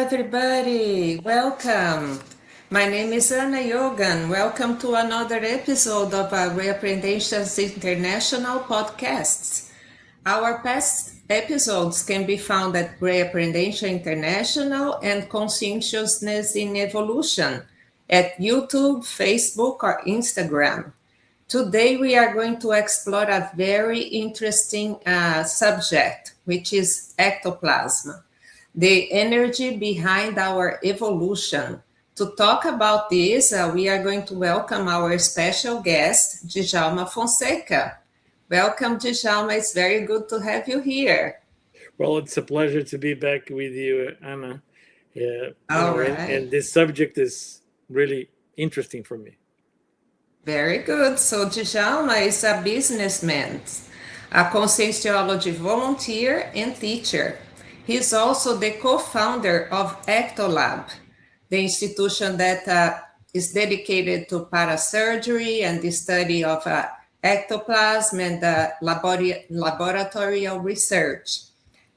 everybody. Welcome. My name is Ana Yogan. Welcome to another episode of our Reaprendations International podcasts. Our past episodes can be found at Reapprendation International and Conscientiousness in Evolution at YouTube, Facebook, or Instagram. Today, we are going to explore a very interesting subject, which is ectoplasm, the energy behind our evolution. To talk about this, we are going to welcome our special guest, Djalma Fonseca. Welcome, Djalma. It's very good to have you here. Well, it's a pleasure to be back with you, Anna. All right. And this subject is really interesting for me. Very good. So Djalma is a businessman, a conscientiology volunteer and teacher. He is also the co-founder of ECTOLAB, the institution that is dedicated to parasurgery and the study of ectoplasm and laboratorial research.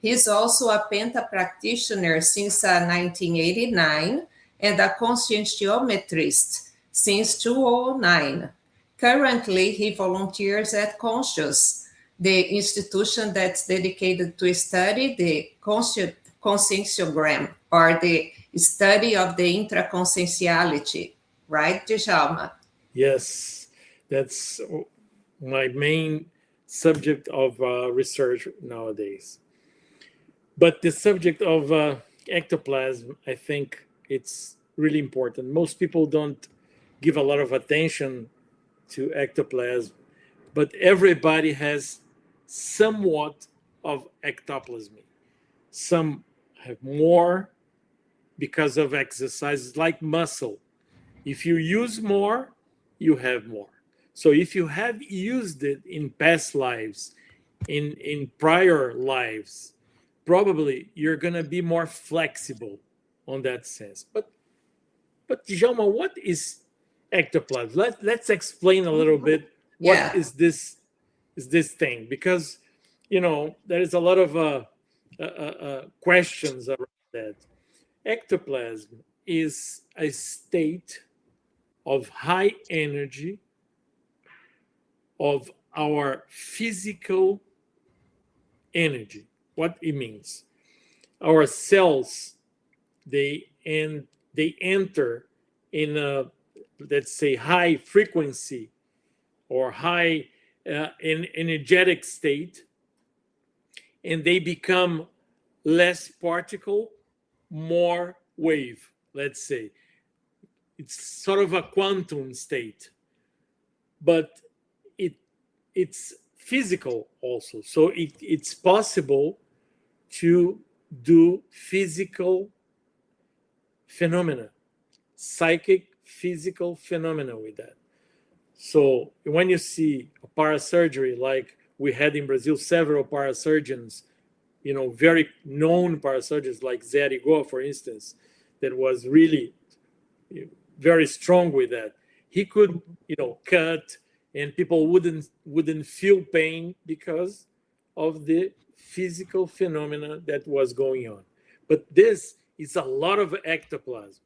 He is also a penta practitioner since 1989 and a conscientiometrist since 2009. Currently, he volunteers at CONSCIUS, the institution that's dedicated to study the conscientiogram, or the study of the intraconscientiality. Right, Djalma? Yes, that's my main subject of research nowadays. But the subject of ectoplasm, I think it's really important. Most people don't give a lot of attention to ectoplasm, but everybody has somewhat of ectoplasmy. Some have more because of exercises, like muscle. If you use more, you have more. So if you have used it in past lives, in prior lives, probably you're going to be more flexible on that sense. But Djalma, what is ectoplasm? Let's explain a little bit what is this thing, because there is a lot of questions around that. Ectoplasm is a state of high energy of our physical energy. What it means: our cells, they enter in a, let's say, high frequency or high energetic state, and they become less particle, more wave. Let's say it's sort of a quantum state, but it's physical also. So it's possible to do physical phenomena, psychic physical phenomena with that. So when you see a parasurgery, like we had in Brazil, several parasurgeons, very known parasurgeons like Zé Arigó, for instance, that was really very strong with that. He could, cut, and people wouldn't feel pain because of the physical phenomena that was going on. But this is a lot of ectoplasm.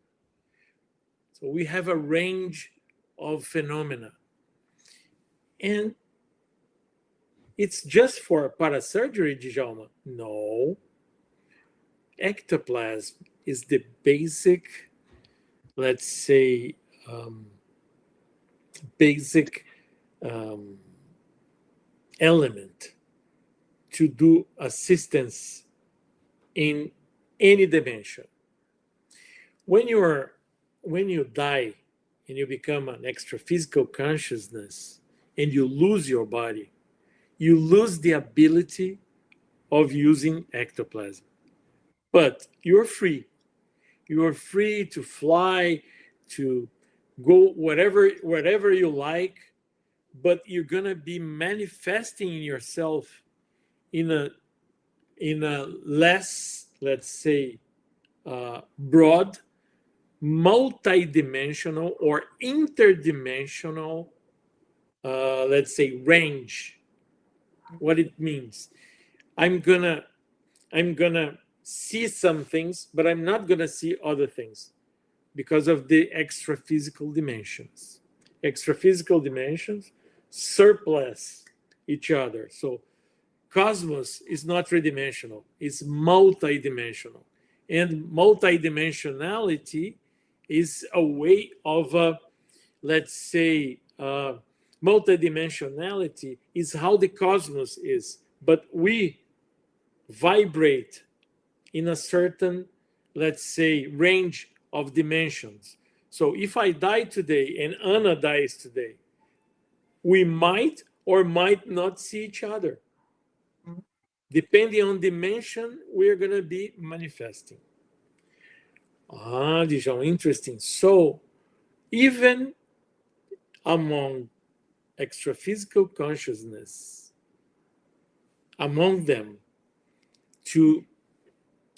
So we have a range of phenomena. And it's just for parasurgery, Djalma? No. Ectoplasm is the basic, let's say, element to do assistance in any dimension. When you die and you become an extra physical consciousness and you lose your body, you lose the ability of using ectoplasm. But you're free. You are free to fly, to go wherever you like, but you're gonna be manifesting yourself in a less, let's say, broad, multidimensional or interdimensional, let's say, range. What it means: I'm gonna see some things, but I'm not going to see other things because of the extra physical dimensions. Extra physical dimensions surplus each other. So cosmos is not three-dimensional, it's multidimensional. And multidimensionality is a way of, let's say, multidimensionality is how the cosmos is, but we vibrate in a certain, let's say, range of dimensions. So if I die today and Anna dies today, we might or might not see each other. Depending on dimension, we're going to be manifesting. Djalma, interesting. So even among extra-physical consciousness, among them,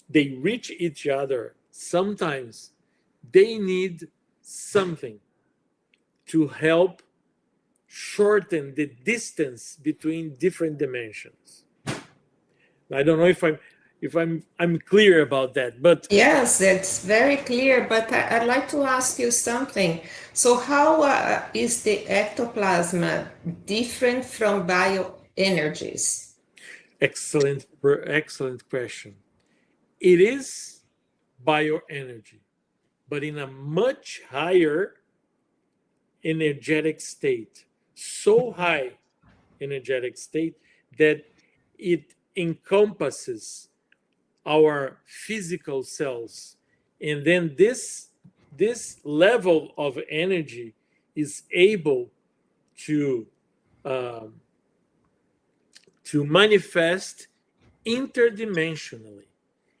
they reach each other, sometimes they need something to help shorten the distance between different dimensions. I don't know if I'm clear about that, but yes, it's very clear. But I'd like to ask you something. So, how is the ectoplasm different from bioenergies? excellent question. It is bioenergy, but in a much higher energetic state, so high energetic state that it encompasses our physical cells, and then this level of energy is able to manifest interdimensionally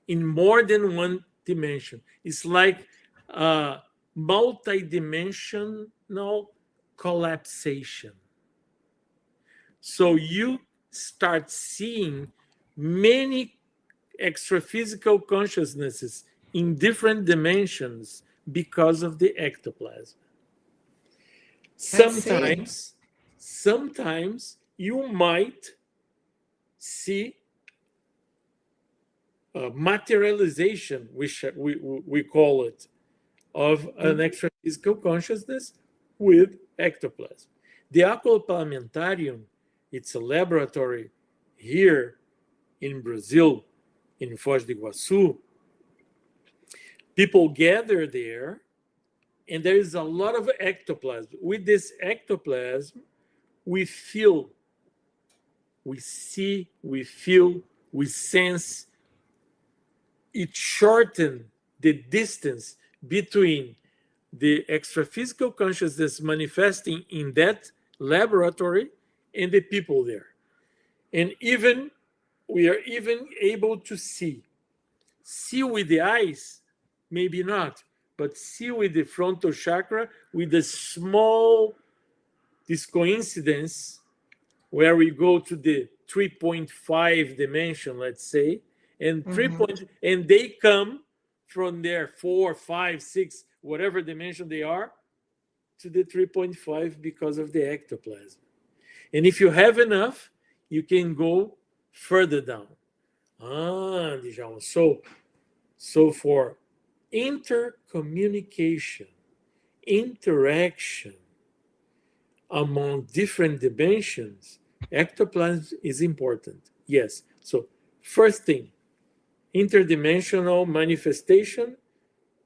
in more than one dimension. It's like multidimensional collapsation. So you start seeing many extra-physical consciousnesses in different dimensions because of the ectoplasm. Sometimes you might see materialization, which we call it, of an extra-physical consciousness with ectoplasm. The Aquaplanetarium, it's a laboratory here in Brazil, in Foz do Iguaçu. People gather there, and there is a lot of ectoplasm. With this ectoplasm, we feel, we see, we feel, we sense. It shortens the distance between the extra-physical consciousness manifesting in that laboratory and the people there. And we are even able to see. See with the eyes, maybe not, but see with the frontal chakra, with the small, this coincidence, where we go to the 3.5 dimension, let's say, and and they come from their 4, 5, 6, whatever dimension they are, to the 3.5 because of the ectoplasm. And if you have enough, you can go further down. Djalma. So for intercommunication, interaction among different dimensions, ectoplasm is important. Yes. So first thing, interdimensional manifestation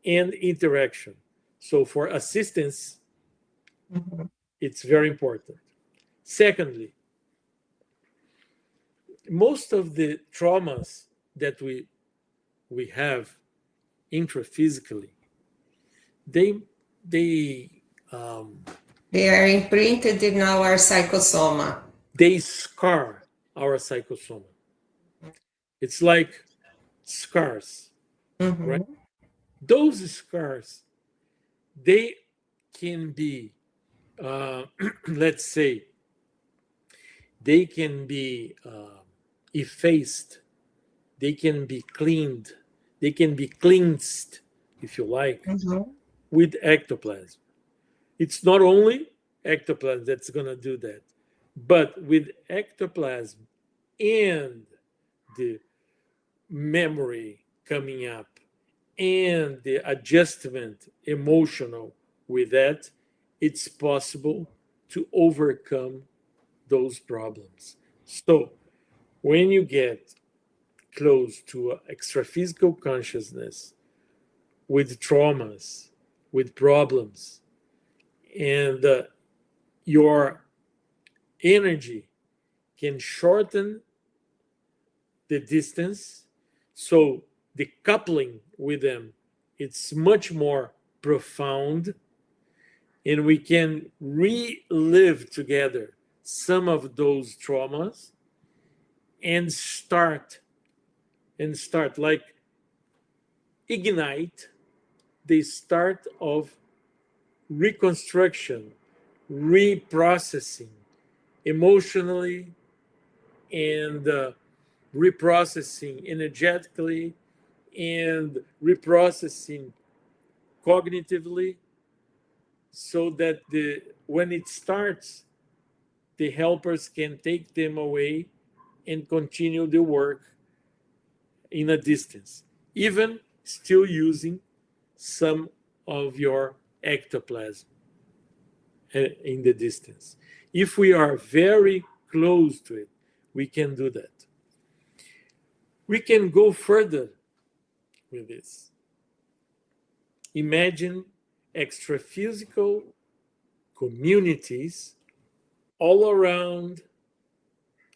and interaction. So for assistance, it's very important. Secondly, most of the traumas that we have intraphysically, they are imprinted in our psychosoma. They scar our psychosoma. It's like scars, right? Those scars, they can be, let's say, they can be effaced, they can be cleaned, they can be cleansed, if you like, with ectoplasm. It's not only ectoplasm that's going to do that, but with ectoplasm and the memory coming up and the adjustment emotional with that, it's possible to overcome those problems. So when you get close to extraphysical consciousness with traumas, with problems, and your energy can shorten the distance, so the coupling with them, it's much more profound, and we can relive together some of those traumas and start like ignite the start of reconstruction, reprocessing emotionally, and reprocessing energetically, and reprocessing cognitively, so that when it starts, the helpers can take them away and continue the work in a distance, even still using some of your ectoplasm in the distance. If we are very close to it, we can do that. We can go further with this. Imagine extraphysical communities all around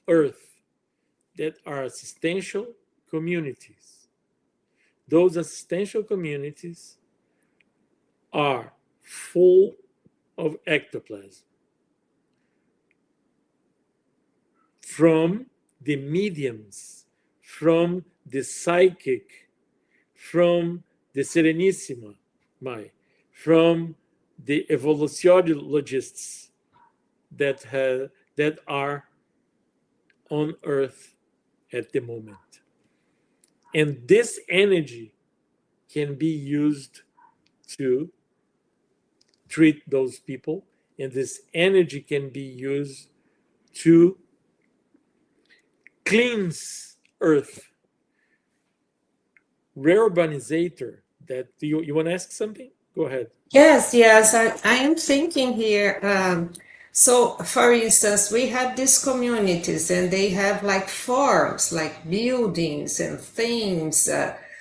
Earth that are assistential communities. Those assistential communities are full of ectoplasm from the mediums, from the psychic, from the Serenissima, from the evolutiologists that are on Earth at the moment. And this energy can be used to treat those people, and this energy can be used to cleanse Earth. Reurbanizator, that you want to ask something? Go ahead. Yes, I am thinking here. So, for instance, we have these communities and they have like forms, like buildings and things.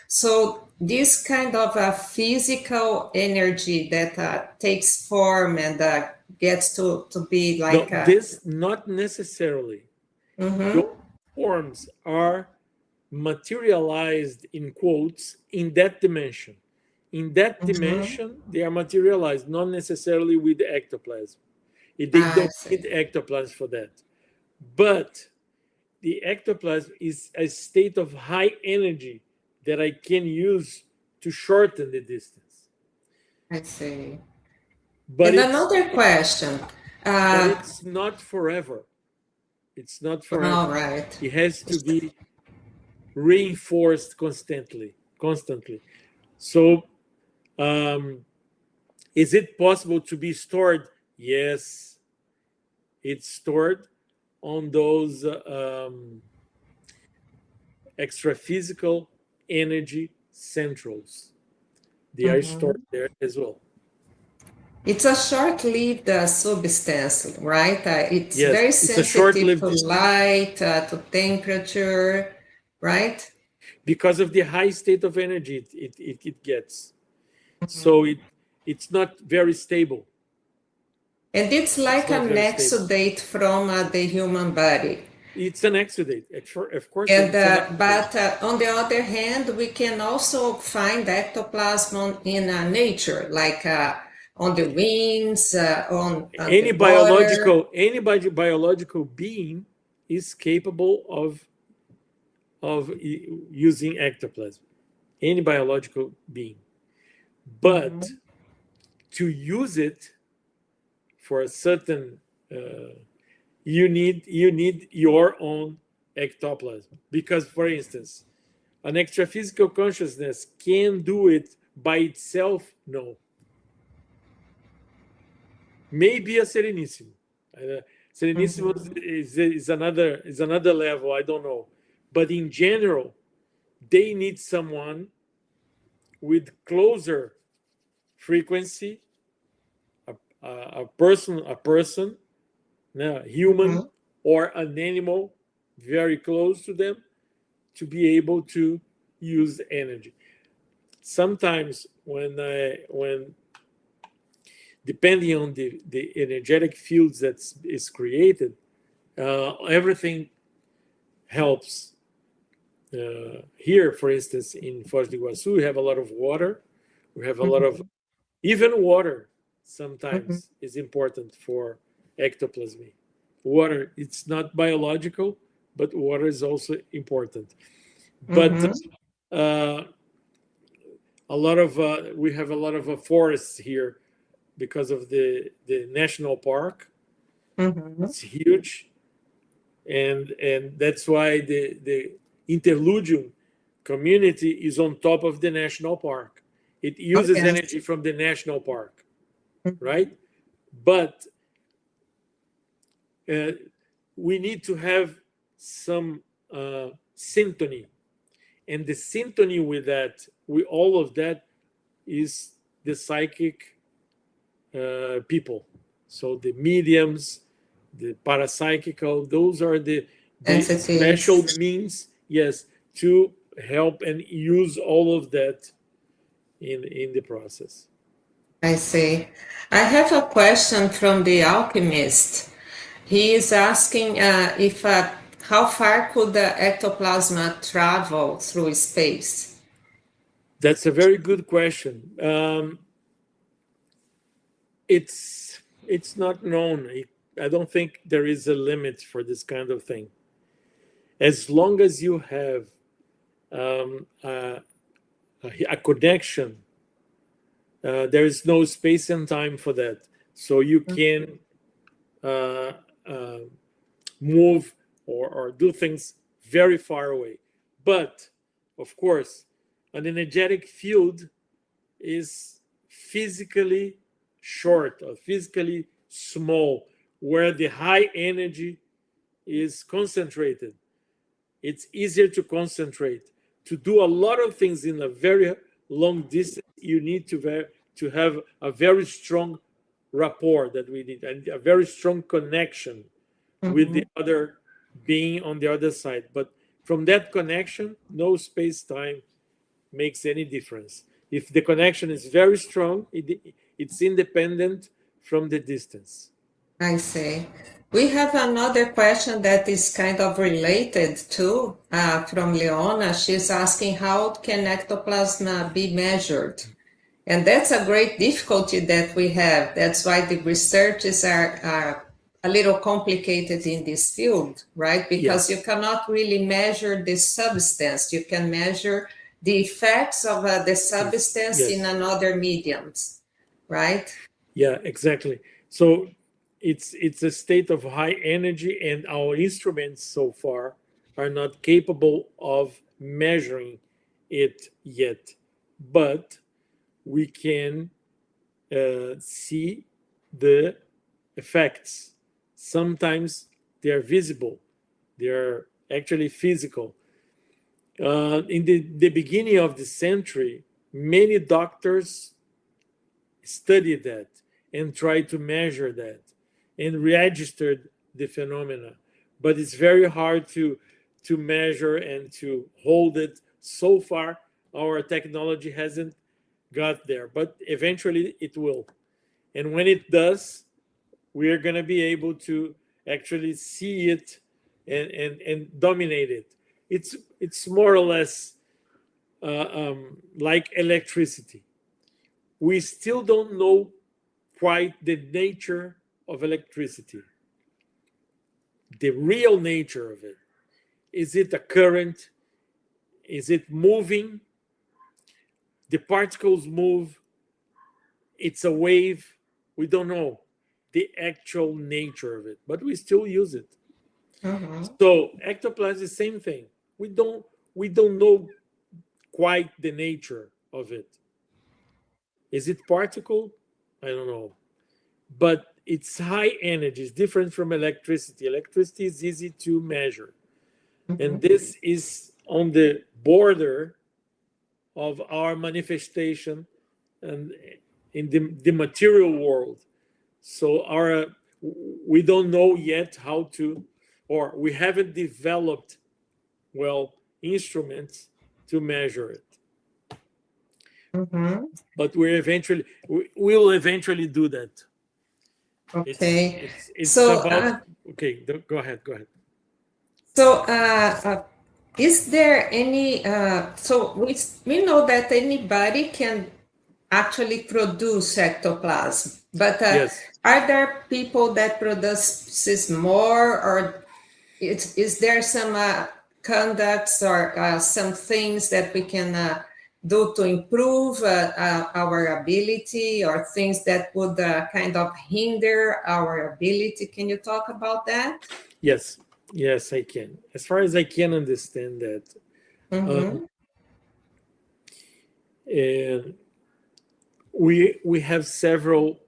So, this kind of a physical energy that takes form and gets to be like. No, this not necessarily. Mhm. Those forms are materialized in quotes in that dimension. In that dimension, they are materialized, not necessarily with the ectoplasm. They don't need ectoplasm for that. But the ectoplasm is a state of high energy that I can use to shorten the distance. I see. But And another question. But it's not forever. It's not forever. All right. It has to be reinforced constantly. So, is it possible to be stored? Yes, it's stored on those extraphysical energy centrals. They are stored there as well. It's a short-lived substance, right? It's Yes, very it's a sensitive short-lived to light, to temperature, right? because of the high state of energy it gets. So it's not very stable. And it's like an exudate from the human body. It's an exudate, of course. And but on the other hand, we can also find ectoplasm in nature, like on the winds, on any the water. biological being is capable of using ectoplasm. Any biological being, but to use it for a certain, you need your own ectoplasm. Because, for instance, an extraphysical consciousness can do it by itself. No. Maybe a Serenissimo. Serenissimo is another level. I don't know, but in general, they need someone with closer frequency, a person, no, human or an animal very close to them, to be able to use energy. Sometimes when depending on the energetic fields that is created, everything helps. Here, for instance, in Foz do Iguaçu, we have a lot of water. We have a lot of, even water sometimes is important for ectoplasmy. Water, it's not biological, but water is also important. But a lot of we have a lot of forests here because of the national park. It's huge, and that's why the interludium community is on top of the national park. It uses energy from the national park, right? But we need to have some syntony, and the syntony with that, with all of that, is the psychic people. So the mediums, the parapsychical, those are the special means, yes, to help and use all of that in the process. I see. I have a question from the alchemist. He is asking if how far could the ectoplasm travel through space? That's a very good question. It's not known. I don't think there is a limit for this kind of thing. As long as you have a connection, there is no space and time for that. So you can move or do things very far away. But, of course, an energetic field is physically short or physically small, where the high energy is concentrated. It's easier to concentrate. To do a lot of things in a very long distance, you need to have a very strong rapport that we need, and a very strong connection with the other being on the other side. But from that connection, no space-time makes any difference. If the connection is very strong, it's independent from the distance. I see. We have another question that is kind of related to from Leona. She's asking, how can ectoplasm be measured? And that's a great difficulty that we have. That's why the researches are a little complicated in this field, right? Because you cannot really measure the substance. You can measure the effects of the substance in another mediums, right? Yeah, exactly. So it's a state of high energy, and our instruments so far are not capable of measuring it yet. But we can see the effects. Sometimes they are visible. They are actually physical. In the beginning of the century, many doctors studied that and tried to measure that and registered the phenomena. But it's very hard to measure and to hold it. So far, our technology hasn't got there, but eventually it will. And when it does, we are going to be able to actually see it and dominate it. It's more or less like electricity. We still don't know quite the nature of electricity, the real nature of it. Is it a current? Is it moving? The particles move. It's a wave. We don't know the actual nature of it, but we still use it. So ectoplasm is the same thing. We don't know quite the nature of it. Is it particle? I don't know. But it's high energy. It's different from electricity. Electricity is easy to measure. And this is on the border of our manifestation and in the material world. So we don't know yet how to, or we haven't developed instruments to measure it. Mm-hmm. But we will eventually do that. Okay. It's So, about okay. Go ahead. So, is there any? So we know that anybody can actually produce ectoplasm, but Yes. are there people that produces more, or is there some conducts or some things that we can do to improve our ability, or things that would kind of hinder our ability? Can you talk about that? Yes. Yes, I can. As far as I can understand that, Mm-hmm. and we have several.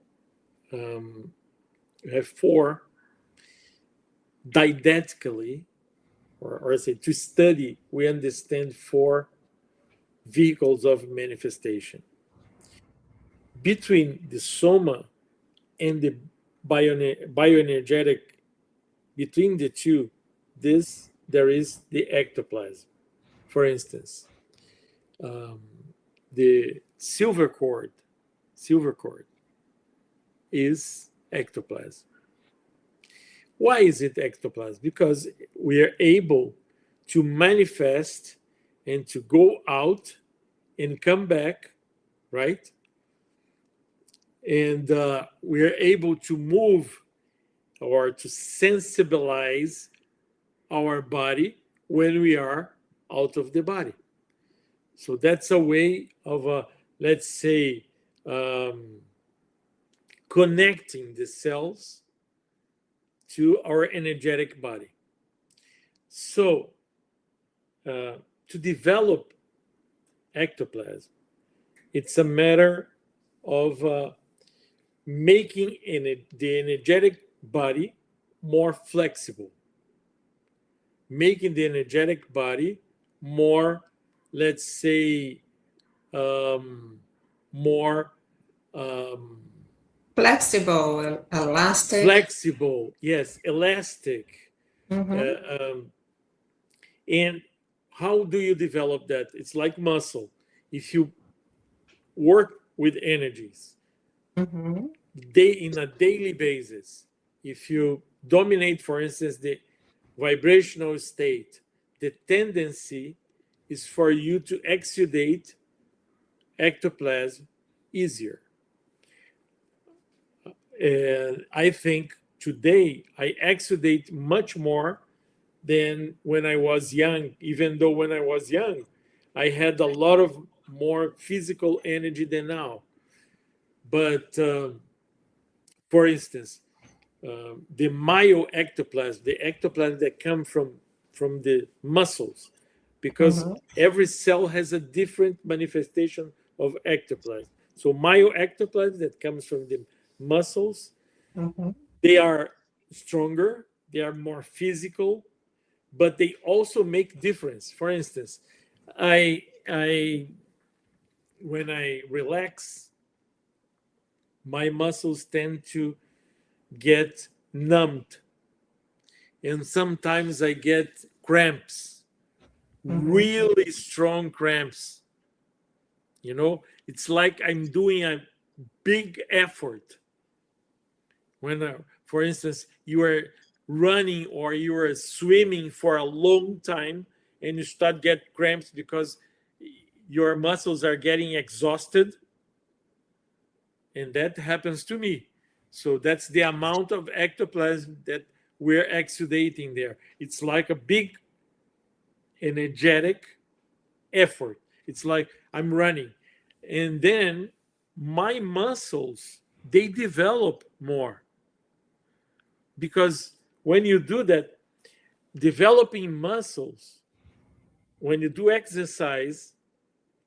We have four didactically, or I say to study. We understand four vehicles of manifestation between the soma and the bioenergetic. Between the two, there is the ectoplasm. For instance, the silver cord is ectoplasm. Why is it ectoplasm? Because we are able to manifest and to go out and come back, right? And we are able to move or to sensibilize our body when we are out of the body. So that's a way of, let's say, connecting the cells to our energetic body. So to develop ectoplasm, it's a matter of making the energetic body more flexible, making the energetic body more, let's say, more Flexible, elastic. flexible, yes, elastic. Mm-hmm. And how do you develop that? It's like muscle. If you work with energies Mm-hmm. in a daily basis, if you dominate, for instance, the vibrational state, the tendency is for you to exudate ectoplasm easier. And I think today I exudate much more than when I was young, even though when I was young, I had a lot of more physical energy than now. But for instance, the myoectoplasm, the ectoplasm that come from the muscles, because Mm-hmm. every cell has a different manifestation of ectoplasm. So myoectoplasm that comes from the muscles, Mm-hmm. they are stronger, they are more physical, but they also make difference. For instance, I when I relax, my muscles tend to get numbed, and sometimes I get cramps, Mm-hmm. really strong cramps. It's like I'm doing a big effort. When, for instance, you are running or you are swimming for a long time and you start get cramps because your muscles are getting exhausted, and that happens to me. So that's the amount of ectoplasm that we're exudating there. It's like a big energetic effort. It's like I'm running, and then my muscles, they develop more, because when you do that, developing muscles, when you do exercise,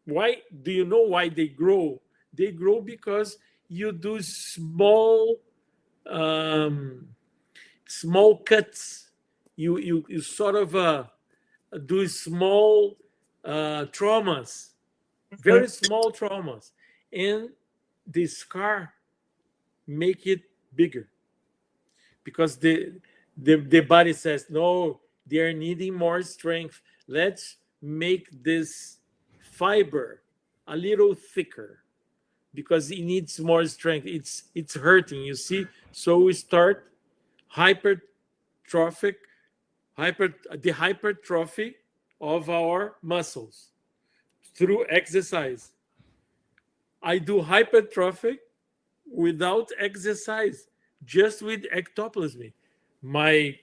why do you know why they grow? They grow because you do um, small cuts. You sort of do small traumas, very small traumas, and the scar make it bigger because the body says, no, they are needing more strength. Let's make this fiber a little thicker because it needs more strength. It's hurting, you see. So we start hypertrophic the hypertrophy of our muscles through exercise. I do hypertrophy without exercise, just with ectoplasmy. My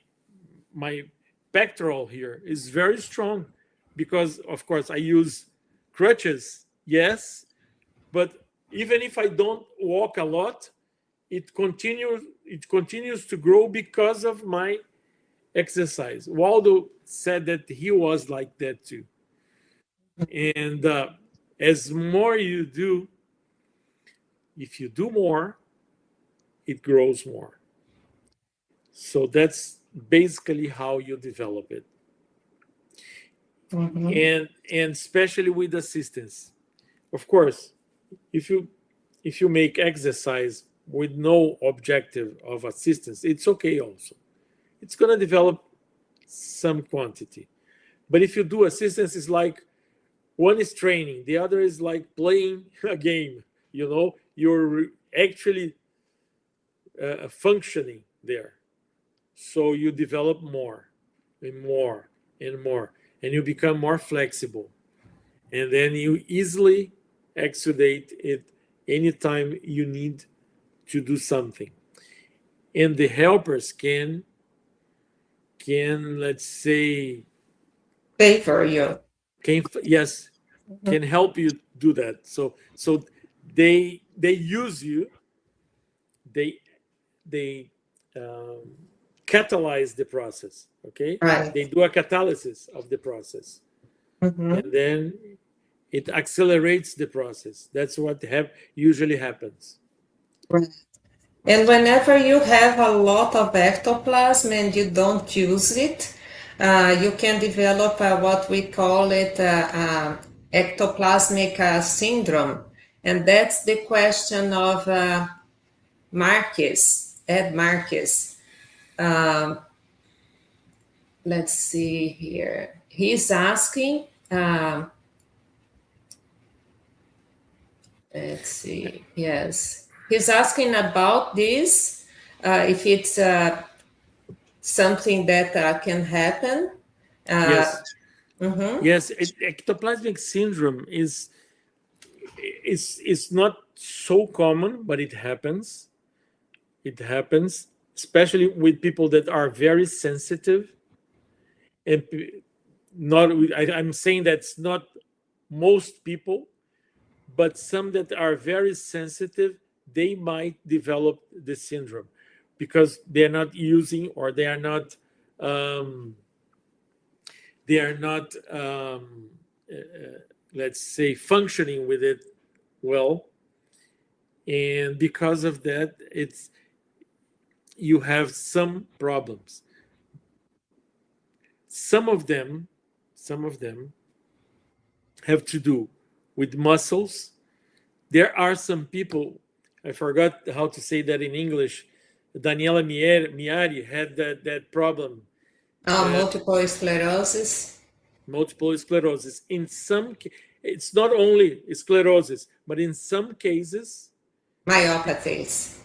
pectoral here is very strong because, of course, I use crutches, yes, but even if I don't walk a lot, it continues to grow because of my exercise. Waldo said that he was like that too. And as more you do, if you do more, it grows more. So that's basically how you develop it. And especially with assistance. Of course, if you make exercise with no objective of assistance, it's okay also. It's going to develop some quantity. But if you do assistance, it's like one is training, the other is like playing a game. You're actually functioning there. So you develop more and more and more, and you become more flexible. And then you easily exudate it anytime you need to do something. And the helpers can let's say, favor you. Can help you do that. So they use you. They catalyze the process. Okay, Right. They do a catalysis of the process, and then it accelerates the process. That's what usually happens. Right. And whenever you have a lot of ectoplasm and you don't use it, you can develop what we call it ectoplasmic syndrome. And that's the question of Ed Marquez. Let's see here. He's asking, let's see, yes. He's asking about this, if it's something that can happen. Yes. Yes, ectoplasmic syndrome is not so common, but it happens. It happens, especially with people that are very sensitive. And I'm saying that's not most people, but some that are very sensitive, they might develop the syndrome because they're not using, or they are not let's say, functioning with it well. And because of that, you have some problems. Some of them have to do with muscles. There are some people, I forgot how to say that in English. Daniela Miari had that problem. Multiple sclerosis. Multiple sclerosis. It's not only sclerosis, but in some cases, myopathies.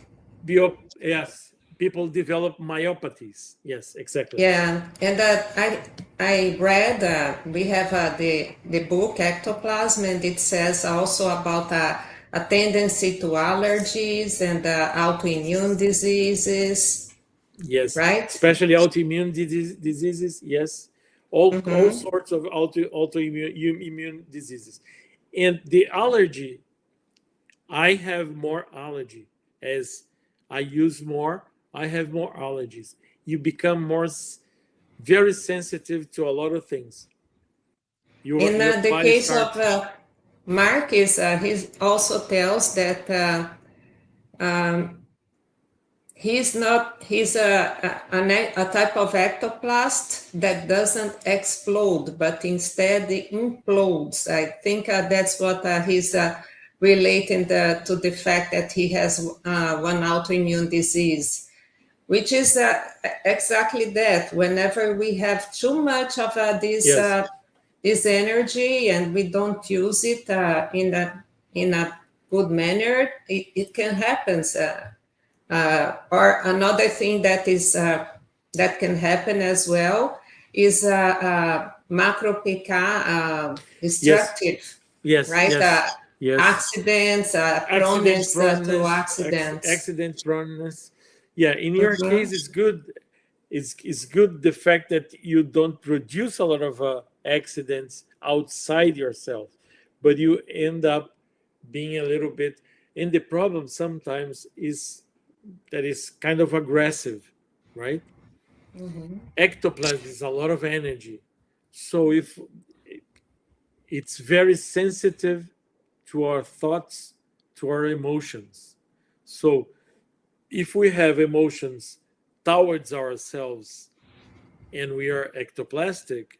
Yes, people develop myopathies. Yes, exactly. Yeah, and I read, we have the book Ectoplasm, and it says also about a tendency to allergies and autoimmune diseases. Yes, right? Especially autoimmune diseases. Yes, all sorts of autoimmune diseases. And the allergy, I have more allergy. As I use more, I have more allergies. You become very sensitive to a lot of things. In the case of Marcus, he also tells that He's not. He's a type of ectoplast that doesn't explode, but instead it implodes. I think that's what he's relating to the fact that he has one autoimmune disease, which is exactly that. Whenever we have too much of this energy and we don't use it in a good manner, it can happen. Or another thing that is that can happen as well is macro PK destructive, right? Accidents, proneness to accidents. Accident proneness. Yeah, in your case, it's good. It's good the fact that you don't produce a lot of accidents outside yourself, but you end up being a little bit. And the problem sometimes is that is kind of aggressive, right? Ectoplasm is a lot of energy, so if it's very sensitive to our thoughts, to our emotions. So if we have emotions towards ourselves and we are ectoplastic,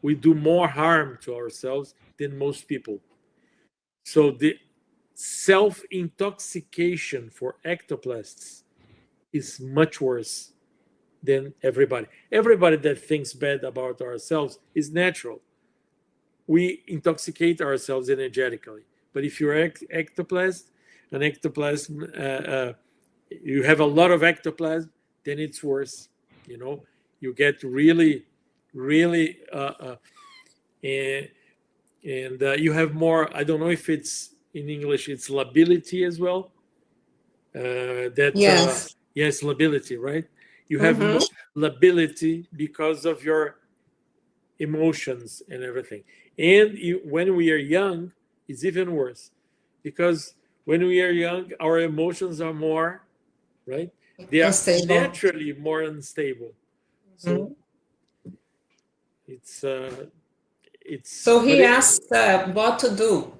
we do more harm to ourselves than most people. So the self-intoxication for ectoplasts is much worse than everybody. Everybody that thinks bad about ourselves is natural. We intoxicate ourselves energetically. But if you're an ectoplasm, you have a lot of ectoplasm, then it's worse. You know, you get really, really, and you have more. I don't know if it's in English. It's lability as well. Yes. Yes, lability, right? You have more lability because of your emotions and everything. And when we are young, it's even worse, because when we are young, our emotions are more, right? They are naturally more unstable. So it's So he asked what to do.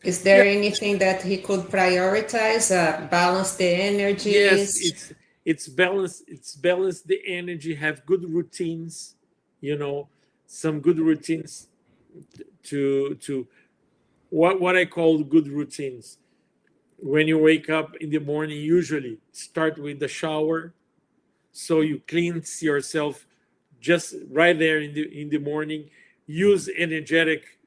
Is there anything that he could prioritize? Balance the energies. Yes, it's balance. It's balance the energy. Have good routines. You know, some good routines to what I call good routines. When you wake up in the morning, usually start with the shower, so you cleanse yourself just right there in the morning. Use energetic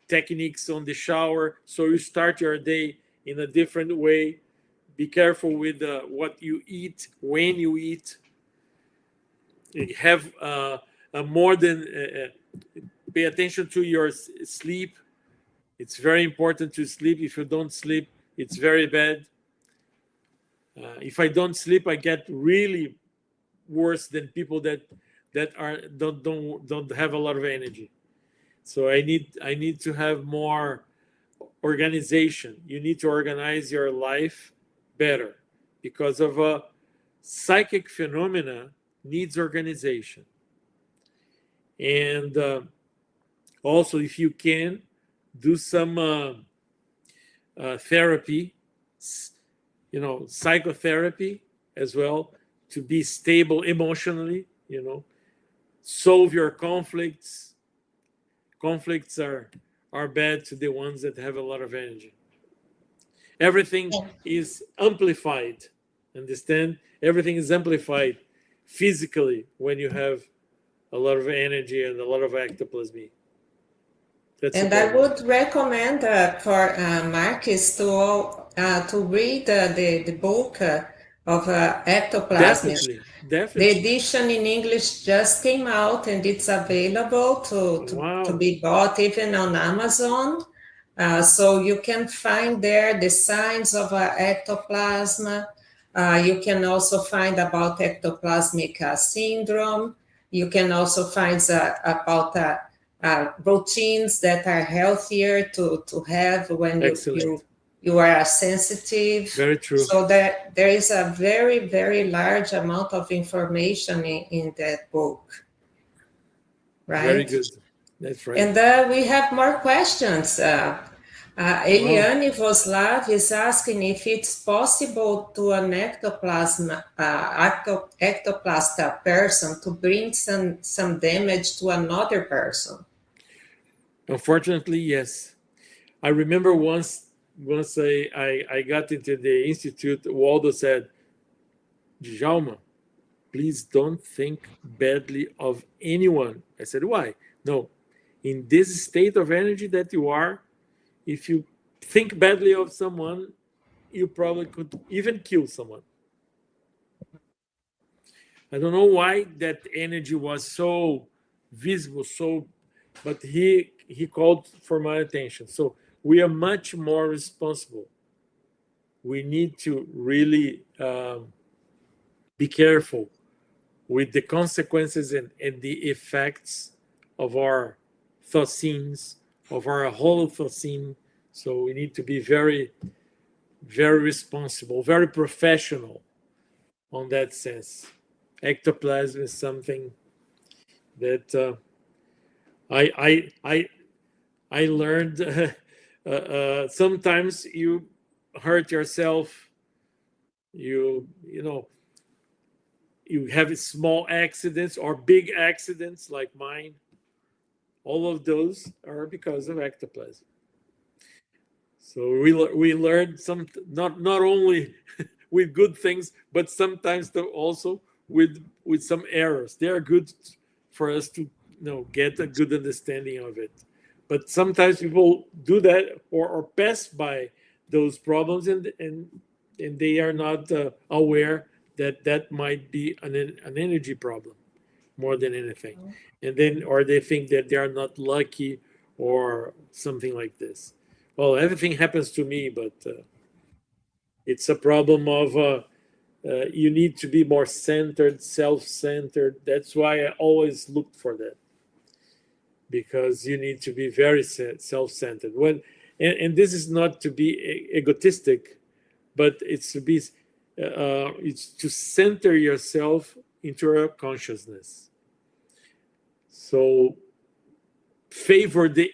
techniques on the shower, so you start your day in a different way. Be careful with what you eat, when you eat. Have more than pay attention to your sleep. It's very important to sleep. If you don't sleep, it's very bad. If I don't sleep, I get really worse than people that don't have a lot of energy. So I need to have more organization. You need to organize your life better, because of a psychic phenomena needs organization. And also, if you can, do some therapy, psychotherapy as well, to be stable emotionally. Solve your conflicts. Conflicts are bad to the ones that have a lot of energy. Everything is amplified. Understand? Everything is amplified physically when you have a lot of energy and a lot of ectoplasmy. And I would recommend for Marcus to read the book of Ectoplasmy. Definitely. The edition in English just came out, and it's available to be bought even on Amazon. So you can find there the signs of ectoplasm. You can also find about ectoplasmic syndrome. You can also find about routines that are healthier to have when you are sensitive. Very true. So there is a very, very large amount of information in that book. Right? Very good. That's right. And we have more questions. Eliane Voslav is asking if it's possible to an ectoplast person to bring some damage to another person. Unfortunately, yes. I remember once I got into the institute, Waldo said, Djalma, please don't think badly of anyone. I said, why? No, in this state of energy that you are, if you think badly of someone, you probably could even kill someone. I don't know why that energy was so visible, but he called for my attention. So we are much more responsible. We need to really be careful with the consequences and the effects of our thoughtscenes, of our holothotscene. So we need to be very, very responsible, very professional on that sense. Ectoplasm is something that I learned. Sometimes you hurt yourself. You have small accidents or big accidents like mine. All of those are because of ectoplasm. So we learned some not only with good things, but sometimes also with some errors. They are good for us to get a good understanding of it. But sometimes people do that or pass by those problems and they are not aware that might be an energy problem more than anything. And then or they think that they are not lucky or something like this. Well, everything happens to me, but it's a problem of you need to be more centered, self-centered. That's why I always looked for that, because you need to be very self-centered. And this is not to be egotistic, but it's to center yourself into a consciousness. So favor the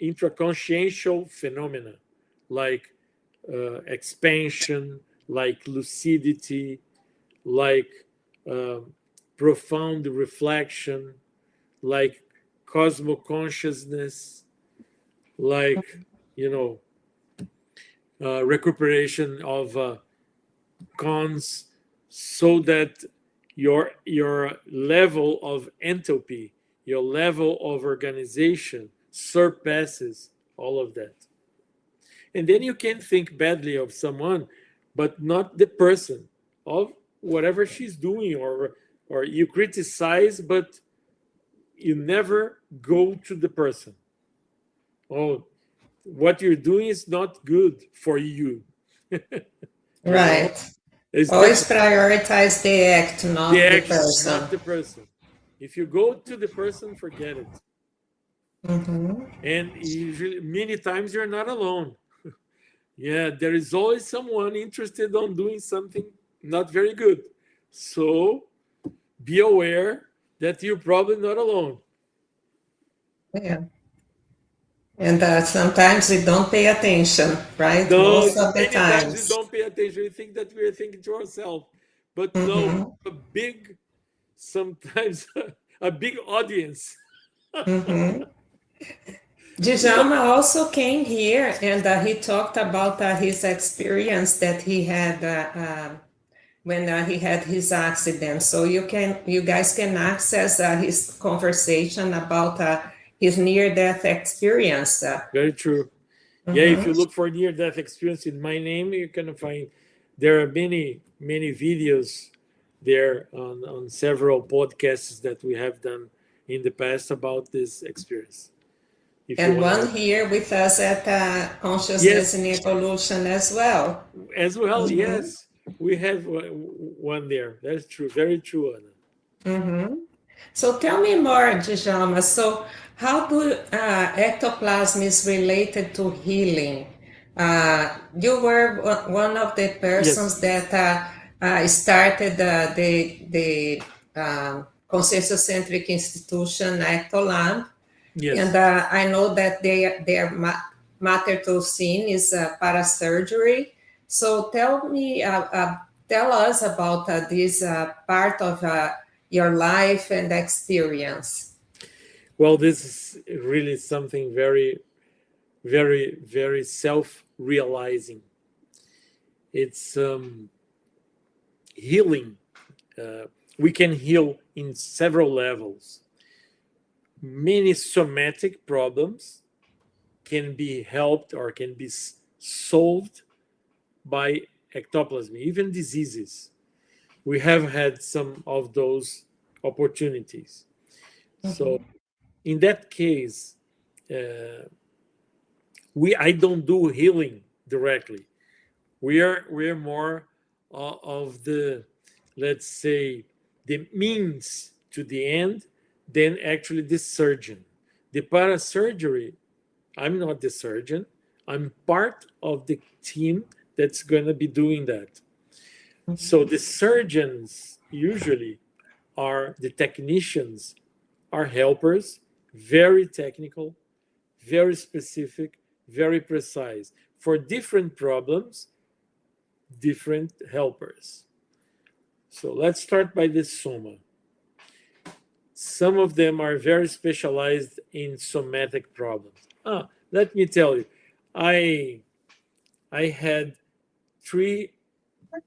intraconsciential phenomena like expansion, like lucidity, like profound reflection, like cosmoconsciousness, like recuperation of cons, so that your level of entropy, your level of organization surpasses all of that. And then you can think badly of someone, but not the person, of whatever she's doing, or you criticize, but you never go to the person. Oh, what you're doing is not good for you. Right. Always prioritize the act, not the person. Not the person. If you go to the person, forget it. Mm-hmm. And usually, many times you're not alone. Yeah, there is always someone interested on doing something not very good. So be aware that you're probably not alone. Yeah. And sometimes we don't pay attention, right? No, most of the many times we don't pay attention. We think that we're thinking to ourselves. But no, sometimes a big audience. Djalma also came here and he talked about his experience that he had when he had his accident. So you guys can access his conversation about his near-death experience. Very true. Yeah, if you look for near-death experience in my name, you can find there are many videos there on several podcasts that we have done in the past about this experience. And one here with us at Consciousness and Evolution as well. Yes. We have one there. That's true. Very true, Anna. So tell me more, Djalma. So how do ectoplasm is related to healing? You were one of the persons that started the conscientiocentric institution, ECTOLAB. Yes. And I know that they are matertocin is parasurgery. So tell us about this part of your life and experience. Well, this is really something very, very, very self-realizing. It's healing. We can heal in several levels. Many somatic problems can be helped or can be solved by ectoplasmy, even diseases. We have had some of those opportunities. So in that case, I don't do healing directly. We're more of the, let's say, the means to the end than actually the surgeon. The parasurgery, I'm not the surgeon. I'm part of the team that's going to be doing that. So the surgeons usually are the technicians, are helpers, very technical, very specific, very precise. For different problems, different helpers. So let's start by the soma. Some of them are very specialized in somatic problems. Let me tell you, I had 3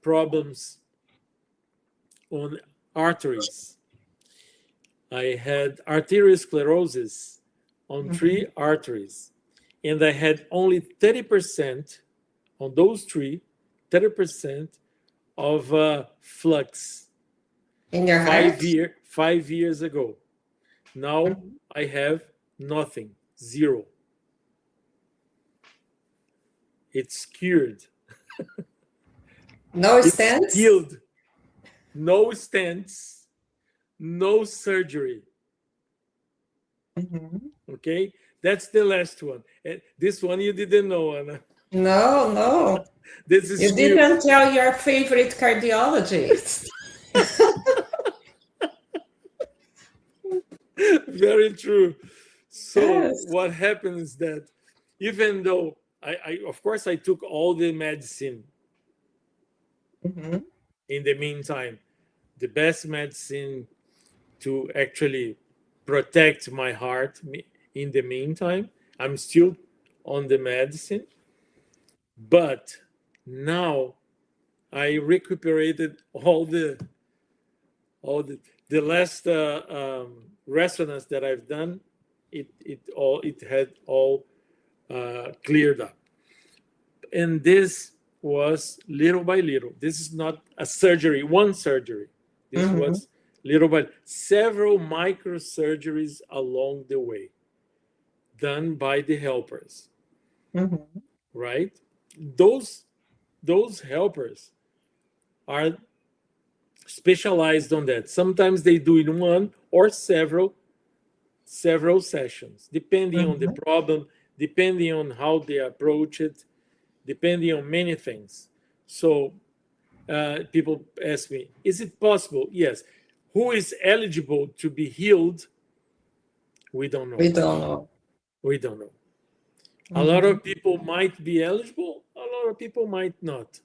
problems on arteries. I had arteriosclerosis on 3 arteries, and I had only 30% on those 3, 30% of flux In your heart? 5 years ago. Now I have nothing, 0. It's cured. No It's stents? healed. No stents, no surgery. Okay, that's the last one. And this one you didn't know, Anna. No. This is You new. didn't tell your favorite cardiologist. Very true. So Yes. what happens is that even though I of course I took all the medicine in the meantime, the best medicine to actually protect my heart in the meantime, I'm still on the medicine, but now I recuperated all the last resonance that I've done. It had all cleared up, and this was little by little. This is not a surgery, one surgery. This was little by several microsurgeries along the way, done by the helpers. Right? Those helpers are specialized on that. Sometimes they do in one or several sessions, depending on the problem, depending on how they approach it, depending on many things. So people ask me, is it possible? Yes. Who is eligible to be healed? We don't know. We don't know. A lot of people might be eligible. A lot of people might not.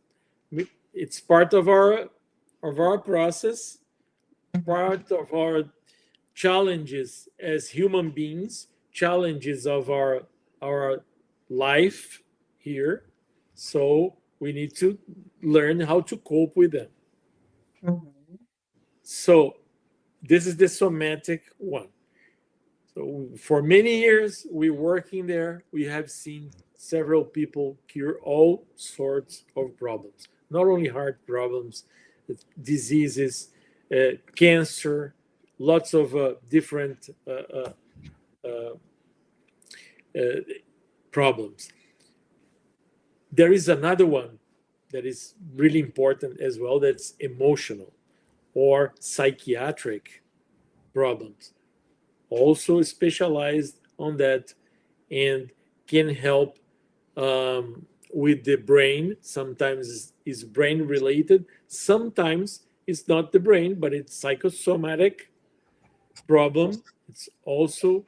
It's part of our process, part of our challenges as human beings, challenges of our life here. So we need to learn how to cope with them. So this is the somatic one. So for many years, we're working there. We have seen several people cure all sorts of problems, not only heart problems, diseases, cancer, lots of different problems. There is another one that is really important as well, that's emotional or psychiatric problems. Also specialized on that and can help with the brain. Sometimes it's brain related. Sometimes it's not the brain, but it's psychosomatic problem. It's also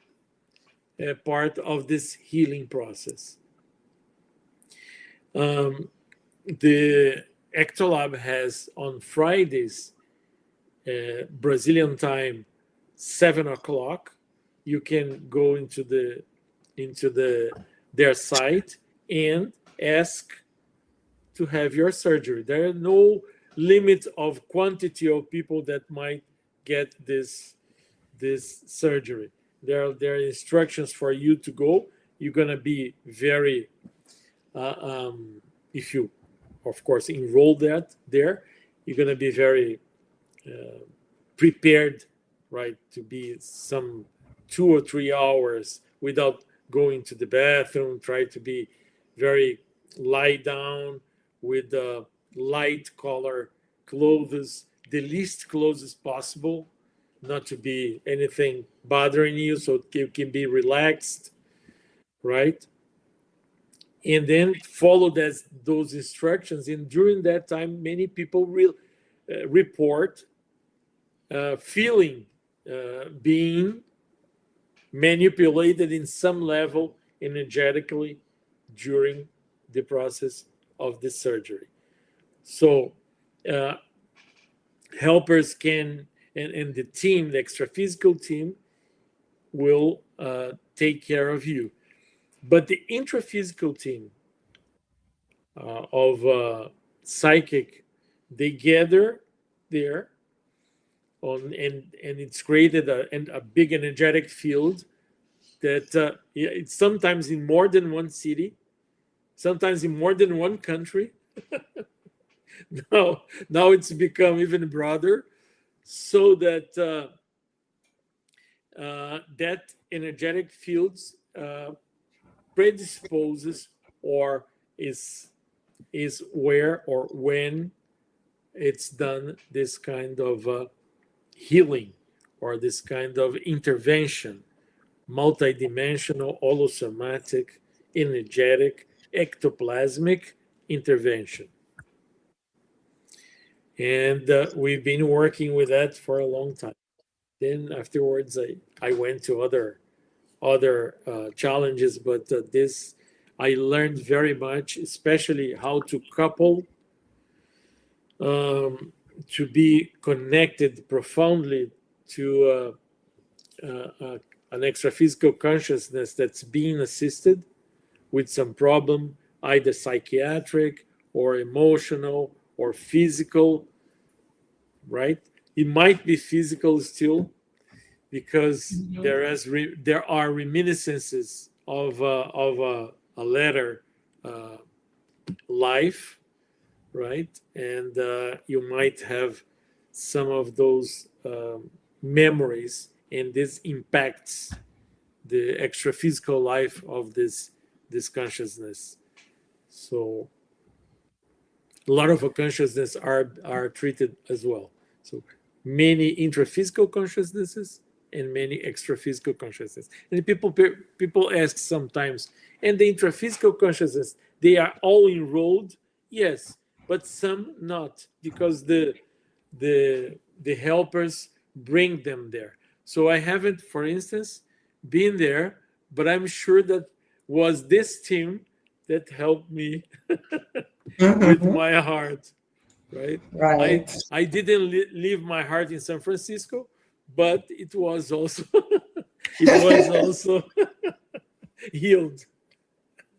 a part of this healing process. The ECTOLAB has on Fridays, Brazilian time, 7 o'clock. You can go into their site and ask to have your surgery. There are no limit of quantity of people that might get this surgery. There are instructions for you to go. You're gonna be very, if you, of course, enroll that there, you're gonna be very prepared, right, to be some 2 or 3 hours without going to the bathroom. Try to be very lie down with light color clothes, the least clothes as possible, not to be anything bothering you, so you can be relaxed, right? And then follow those instructions. And during that time, many people will report feeling being manipulated in some level energetically during the process of the surgery. So helpers can, and the team, the extraphysical team, will take care of you. But the intraphysical team of psychic, they gather there on, and it's created a big energetic field that it's sometimes in more than one city, sometimes in more than one country. now it's become even broader, so that that energetic fields predisposes or is where or when it's done this kind of healing or this kind of intervention, multidimensional, holosomatic, energetic, ectoplasmic intervention. And we've been working with that for a long time. Then afterwards, I went to other challenges, but this I learned very much, especially how to couple, to be connected profoundly to an extraphysical consciousness that's being assisted with some problem, either psychiatric or emotional or physical, right? It might be physical still, because there are reminiscences of a later life, right? And you might have some of those memories, and this impacts the extra-physical life of this consciousness. So a lot of consciousness are treated as well. So many intraphysical consciousnesses and many extraphysical consciousness. And people ask sometimes, and the intraphysical consciousness, they are all enrolled? Yes, but some not, because the helpers bring them there. So I haven't, for instance, been there, but I'm sure that was this team that helped me with my heart, right? Right. I didn't leave my heart in San Francisco, but it was also healed.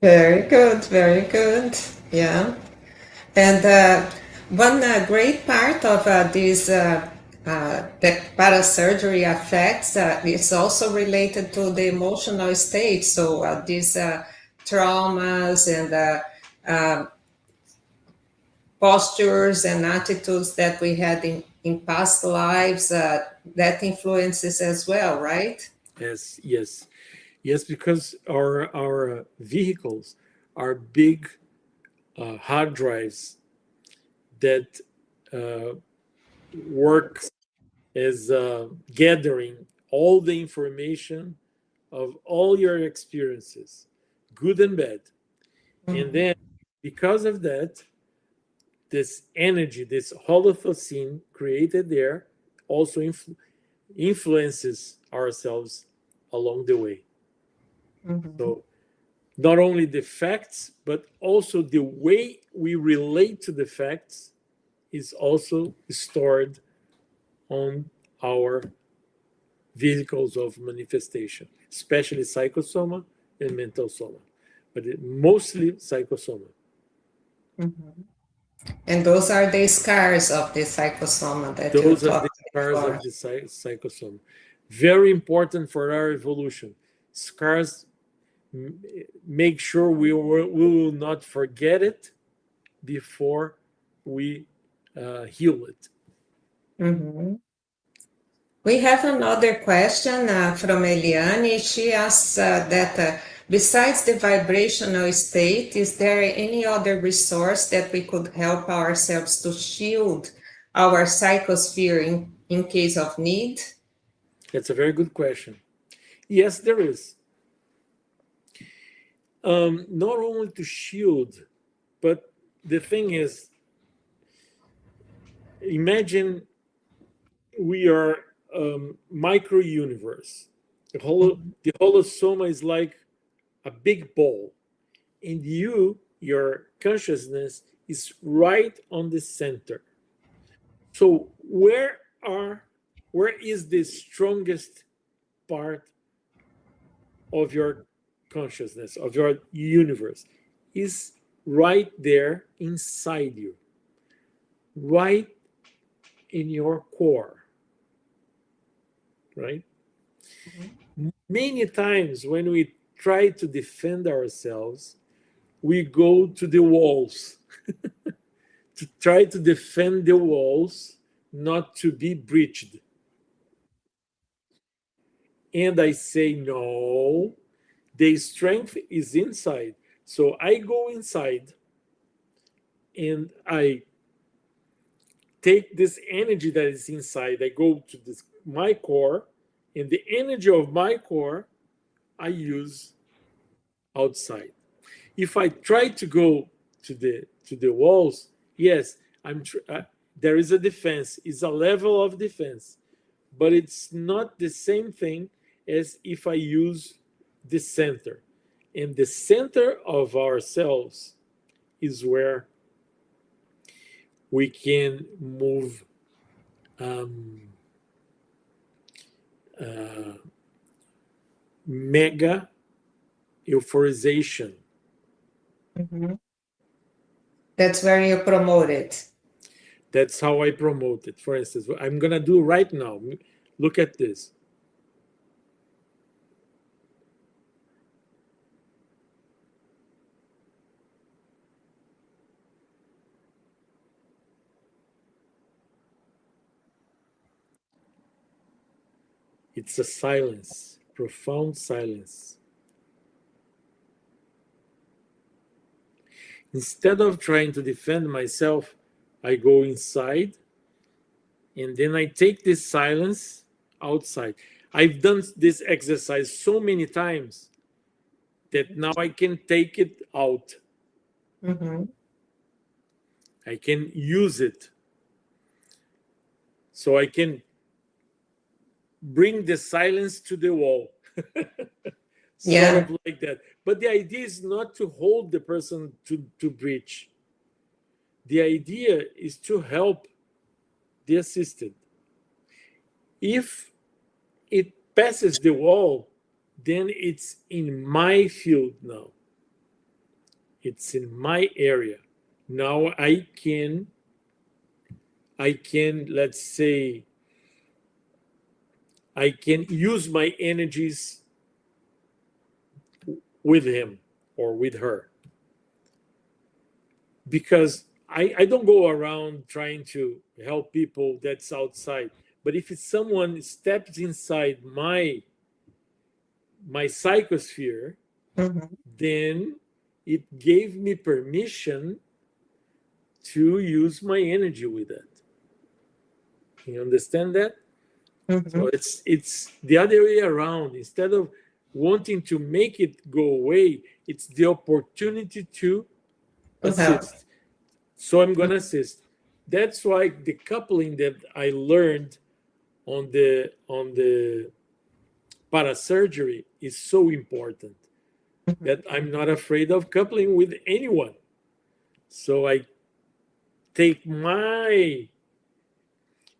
Very good, very good. Yeah. And one great part of this that parasurgery affects is also related to the emotional state. So these traumas and postures and attitudes that we had in past lives, that influences as well, right? Yes, because our vehicles are big hard drives that works as gathering all the information of all your experiences, good and bad. And then because of that, this energy, this holothocene created there, also influences ourselves along the way. So not only the facts, but also the way we relate to the facts is also stored on our vehicles of manifestation, especially psychosoma and mental soma, but mostly psychosoma. Mm-hmm. And those are the scars of the psychosoma that you Those are the talked scars before. of the psychosoma. Very important for our evolution. Scars make sure we will not forget it before we heal it. Mm-hmm. We have another question from Eliane. She asks that besides the vibrational state, is there any other resource that we could help ourselves to shield our psychosphere in case of need? That's a very good question. Yes, there is. Not only to shield, but the thing is, imagine we are micro universe. The holosoma is like a big ball, and your consciousness is right on the center. So where is the strongest part of your consciousness, of your universe? Is right there inside you, right in your core, right? Mm-hmm. Many times when we try to defend ourselves, we go to the walls to try to defend the walls, not to be breached. And I say, no, the strength is inside. So I go inside and I take this energy that is inside. I go to my core, and the energy of my core I use outside. If I try to go to the walls, yes, there is a defense. It's a level of defense, but it's not the same thing as if I use the center. And the center of ourselves is where we can move mega euphorization. Mm-hmm. That's where you promote it. That's how I promote it. For instance, what I'm going to do right now. Look at this. It's a silence, profound silence. Instead of trying to defend myself, I go inside and then I take this silence outside. I've done this exercise so many times that now I can take it out. Mm-hmm. I can use it. So I can bring the silence to the wall. Sort of like that. But the idea is not to hold the person to breach. The idea is to help the assisted. If it passes the wall, then it's in my field now. It's in my area. Now I can, let's say, I can use my energies with him or with her. Because I don't go around trying to help people that's outside. But if it's someone steps inside my psychosphere, mm-hmm. then it gave me permission to use my energy with that. You understand that? Mm-hmm. So it's the other way around. Instead of wanting to make it go away, it's the opportunity to assist. So I'm going to assist. That's why the coupling that I learned on the parasurgery is so important. that I'm not afraid of coupling with anyone. So I take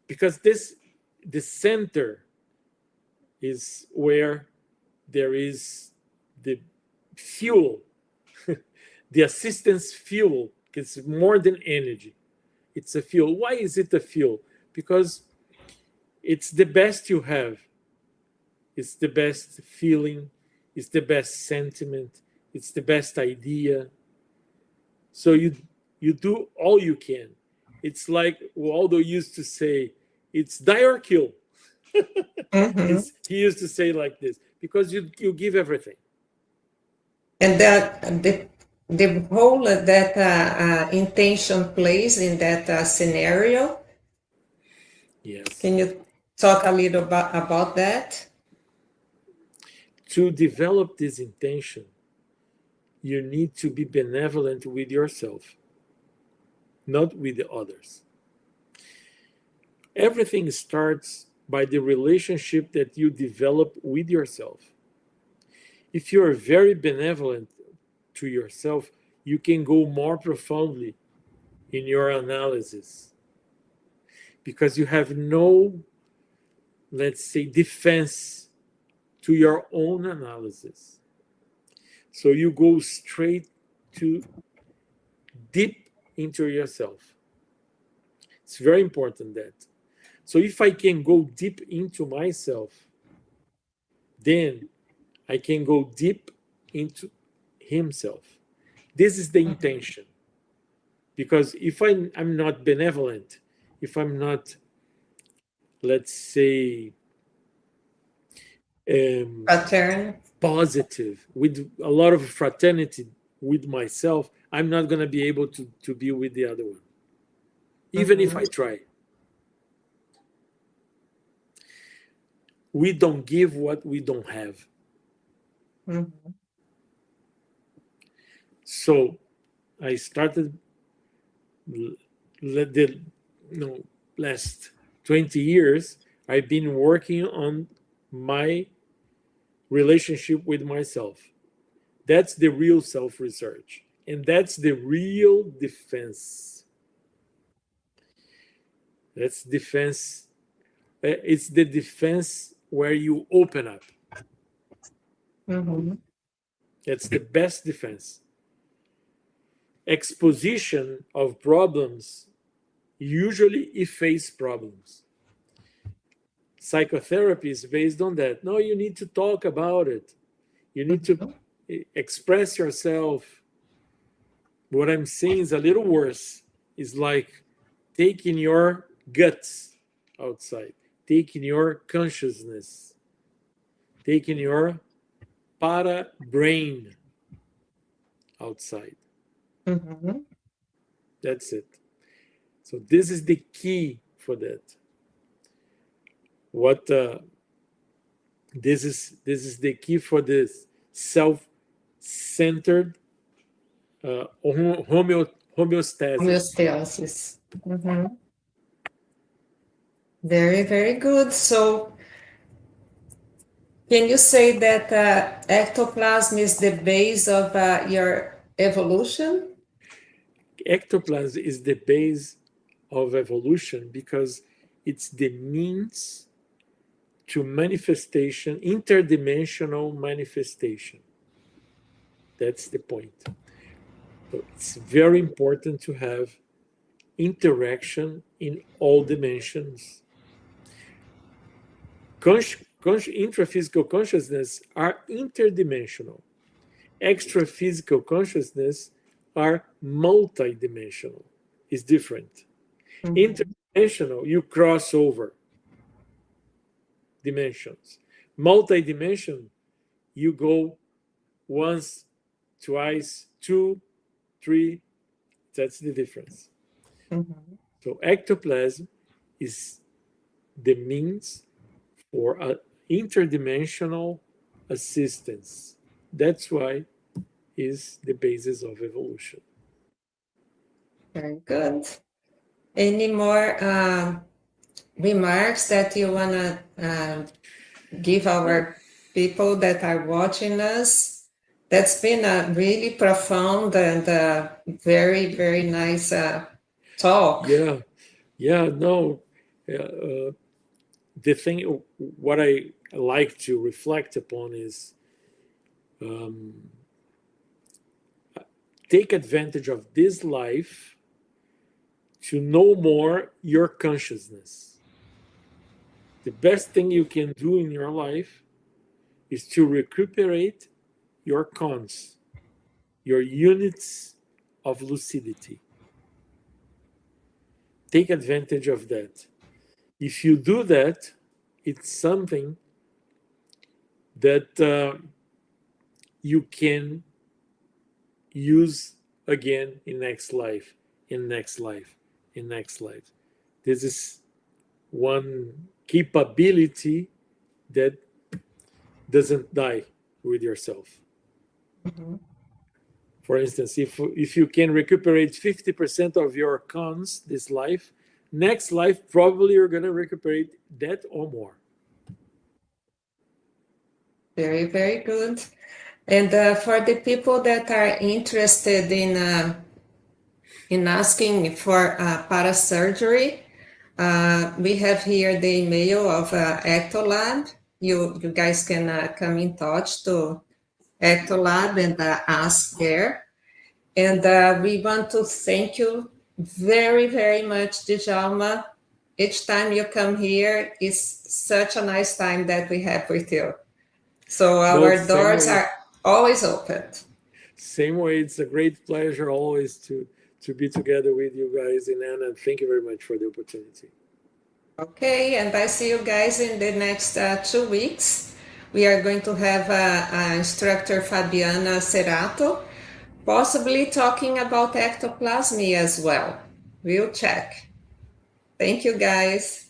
because the center is where there is the fuel, the assistance fuel. It's more than energy. It's a fuel. Why is it a fuel? Because it's the best you have. It's the best feeling. It's the best sentiment. It's the best idea. So you do all you can. It's like Waldo used to say, it's die or kill. He used to say like this, because you give everything. And the role that intention plays in that scenario. Yes. Can you talk a little about that? To develop this intention, you need to be benevolent with yourself, not with the others. Everything starts by the relationship that you develop with yourself. If you are very benevolent to yourself, you can go more profoundly in your analysis, because you have no, let's say, defense to your own analysis. So you go straight to deep into yourself. It's very important that. So if I can go deep into myself, then I can go deep into himself. This is the intention. Because if I'm not benevolent, if I'm not, let's say, positive, with a lot of fraternity with myself, I'm not going to be able to be with the other one, even if I try. We don't give what we don't have. So I started the last 20 years, I've been working on my relationship with myself. That's the real self-research. And that's the real defense. That's defense. It's the defense where you open up. That's the best defense. Exposition of problems usually efface problems. Psychotherapy is based on that. No, you need to talk about it. You need to express yourself. What I'm saying is a little worse. It's like taking your guts outside, taking your consciousness, taking your para-brain outside. That's it. So this is the key for that. What this is the key for this self-centered homeostasis. Very, very good. So can you say that ectoplasm is the base of your evolution? Ectoplasm is the base of evolution because it's the means to manifestation, interdimensional manifestation. That's the point. So it's very important to have interaction in all dimensions. Intraphysical consciousness are interdimensional. Extraphysical consciousness are multidimensional. It's different. Interdimensional, you cross over dimensions. Multidimension, you go once, twice, 2, 3. That's the difference. So ectoplasm is the means for an interdimensional assistance. That's why is the basis of evolution. Very good. Any more remarks that you want to give our people that are watching us? That's been a really profound and very, very nice talk. Yeah, no. The thing, what I like to reflect upon is take advantage of this life to know more your consciousness. The best thing you can do in your life is to recuperate your cons, your units of lucidity. Take advantage of that. If you do that, it's something that you can use again in next life, in next life, in next life. This is one capability that doesn't die with yourself. Mm-hmm. For instance, if you can recuperate 50% of your cons this life, next life probably you're going to recuperate that or more. Very, very good. And for the people that are interested in asking for parasurgery, we have here the email of ECTOLAB. You guys can come in touch to ECTOLAB and ask there. And we want to thank you very, very much, Djalma. Each time you come here is such a nice time that we have with you. So our doors are always open. Same way, it's a great pleasure always to be together with you guys. And Anna, thank you very much for the opportunity. Okay, and I see you guys in the next 2 weeks. We are going to have instructor Fabiana Cerato, possibly talking about ectoplasmy as well. We'll check. Thank you, guys.